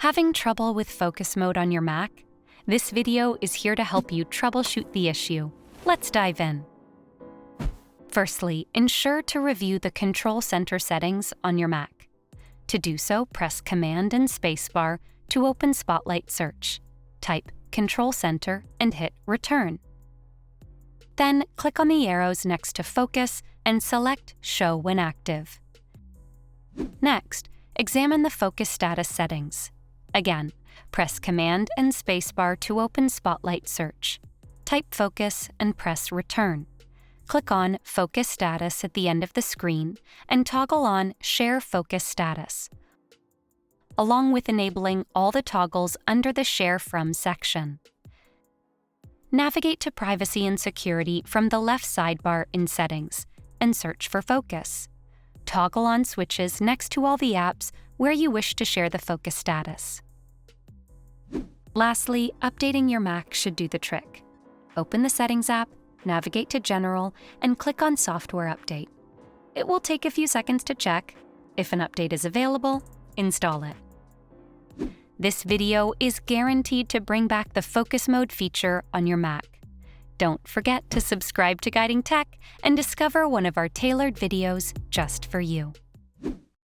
Having trouble with focus mode on your Mac? This video is here to help you troubleshoot the issue. Let's dive in. Firstly, ensure to review the Control Center settings on your Mac. To do so, press Command and Spacebar to open Spotlight Search. Type Control Center and hit Return. Then click on the arrows next to Focus and select Show when active. Next, examine the focus status settings. Again, press Command and Spacebar to open Spotlight Search. Type Focus and press Return. Click on Focus Status at the end of the screen and toggle on Share Focus Status, along with enabling all the toggles under the Share From section. Navigate to Privacy and Security from the left sidebar in Settings and search for Focus. Toggle on switches next to all the apps where you wish to share the focus status. Lastly, updating your Mac should do the trick. Open the Settings app, navigate to General, and click on Software Update. It will take a few seconds to check. If an update is available, install it. This video is guaranteed to bring back the Focus Mode feature on your Mac. Don't forget to subscribe to Guiding Tech and discover one of our tailored videos just for you.